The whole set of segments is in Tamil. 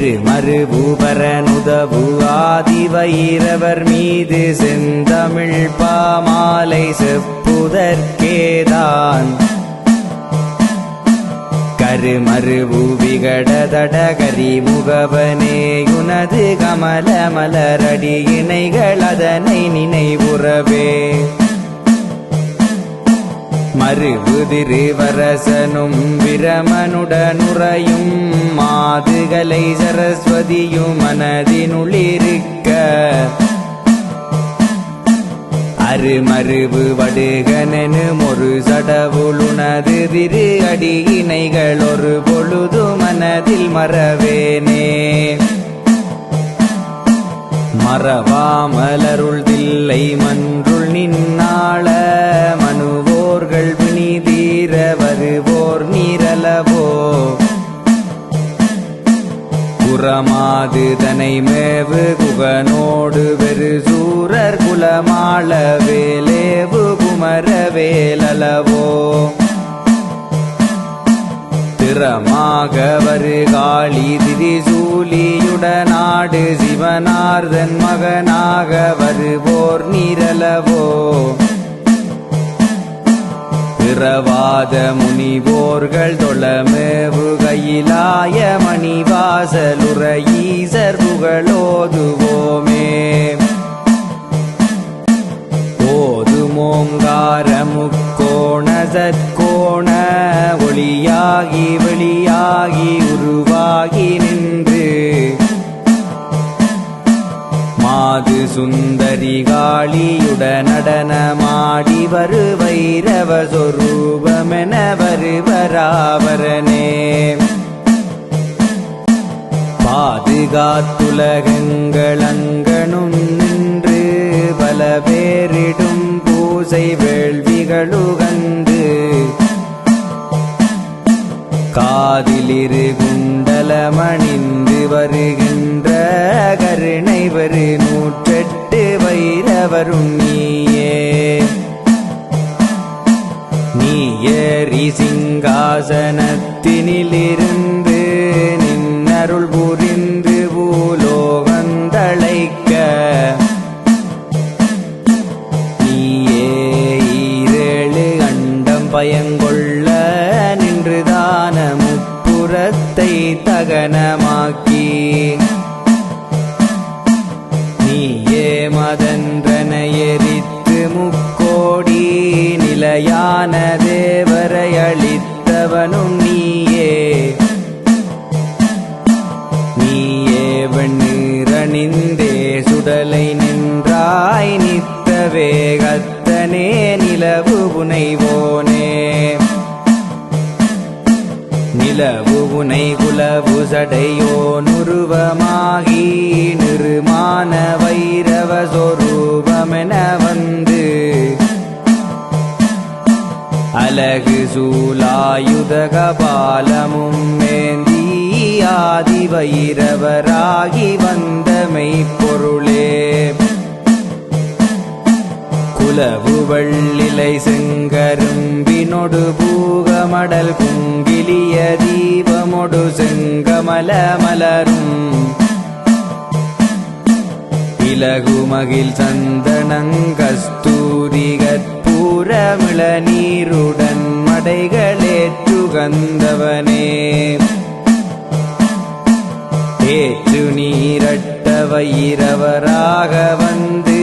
திருமருபூபரனுதவு ஆதிவயிரவர் மீது செந்தமிழ் பாமாலை செப்புதற்கேதான் கருமருவு விகடதட கரிமுகவனேயுனது கமல மலரடி இணைகள் அதனை நினைவுறவே மருவு திருவரசனும் பிரமனுடனுறையும் மாதுகலை சரஸ்வதியும் மனதினுளிருக்க அருமருவு வடுகனெனும் ஒரு சடவுளுனது திரு அடியினைகள் ஒரு பொழுது மனதில் மறவேனே மறவாமலருள் தில்லை மன்றுள் நின்னாள மனுவோர்கள் பிணி தீர வருவோர் நீரலவோ குறமாது தனை மேவு குகனோடு வெறு சூரர் குலமாள வேலேவு குமரவேலவோ திறமாக வருகாளி திரிசூலியுடனாடு சிவனார்தன் மகனாக வருவோர் நீரலவோ பிறவாத முனிவோர்கள் தொழமேவு கையிலாய மணிவாசலுற ஈசர் புகழோதுவோமே ஓதுமோங்கார முக்கோண சற்கோண ஒளியாகி வெளியாகி உருவாகி நின்று மாது சுந்தரி காளியுடனடனமாடி வரு வைரவ சொரூபமென வருவராவரனே பாதுகாத்துலகங்களங்கனும் நின்று பல பேரிடும் பூசை வேள்விகளுகந்து காதிலிரு குண்டலமணிந்து வருகின்ற கருணை வரு 108 வைரவரும் நீயேறி சிங்காசனத்தினிலிருந்து நின்னருள் புரிந்து பூலோகந்தளைக்க நீயே ஈரேழு அண்டம் பயங்கொள்ள நின்றுதான முப்புறத்தை தகனமாக்கி நீயே மதன்றன எரித்து முக்கோடி நிலையான தேவரை அளித்தவனும் நீயே வெண்ணீரணிந்தே சுடலை நின்றாய் நித்த வேகத்தனே நிலவு புனைவோனே நிலவு புனை குலவு சடையோ நுருவமாகி நிருமான வைரவ சொரூபமென வந்து அலகு சூலாயுத கபாலமும் மேந்தி ஆதி வைரவராகி வந்த மெய்ப்பொருளே குலவு வள்ளிலை செங்கரும்பினொடு பூகமடல் குங்கிலிய தீபமொடு செங்கமல மலரும் இலகுமகில் சந்தனங்கஸ்தூரி கற்பூரமிள நீருடன் மடைகளேற்றுகந்தவனே ஏற்று நீரட்ட வைரவராக வந்து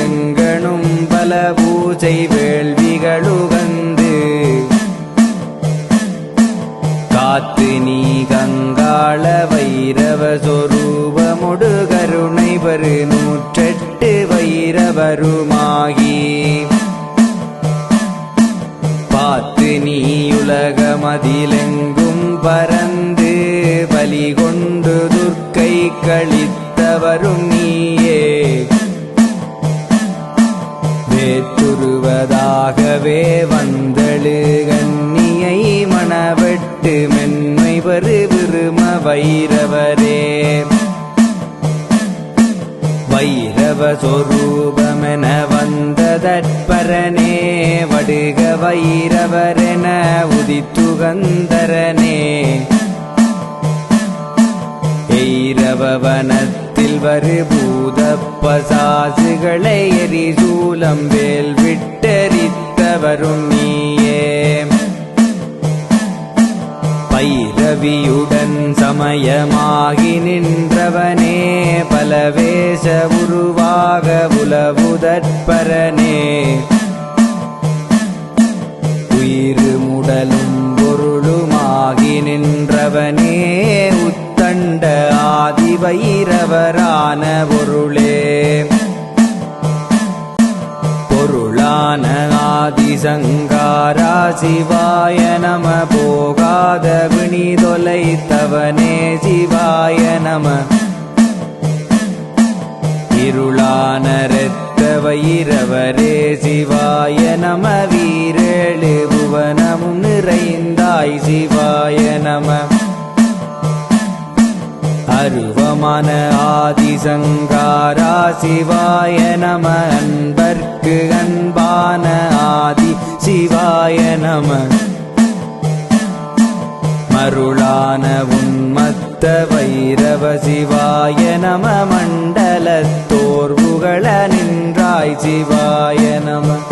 எங்கனும் பல பூஜை வேள்விகளுகந்து காத்து நீ கங்காள வைரவ சொரூபமொடு கருணை வரு 108 வைரவருமாகி பார்த்து நீயுலகமதிலெங்கும் பரந்து பலி கொண்டு துர்க்கை கழித்தவரும் நீயே வேற்றுருவதாகவே வந்தழு கண்ணியை மணவெட்டு மென்மை வரு விரும வைரவரே வைரவ சொரூபமென வந்ததற்பரனே வடுக வைரவரென உதித்துகந்தரனே பைரவவனத்தில் வரு பூத பசாசுகளை எரிசூலம் வேல் விட்டெரித்தவரும் நீயே. பைரவியுடன் சமயமாகி நின்றவனே பலவேஷ உருவாக உலவுதற்பரனே. உயிரு முடலும் பொருளுமாகி நின்றவனே உத்தண்ட ஆதி வைரவரான பொருளே. பொருளான ஆதிசங்காரா சிவாய நம. போகாத வினி தொலைத்தவனே சிவாய நம. இருளான இரத்த வைரவரே சிவாய நம. வீரேழு புவனமும் நிறைந்தாய் சிவாய நம. அருவமான ஆதிசங்காரா சிவாய நம. அன்பர்க்கு அன்பான ஆதி சிவாய நம. மருளான உன்மத்த வைரவ சிவாய நம. மண்டலத்தோர் புகழ நின்றாய் சிவாய நம.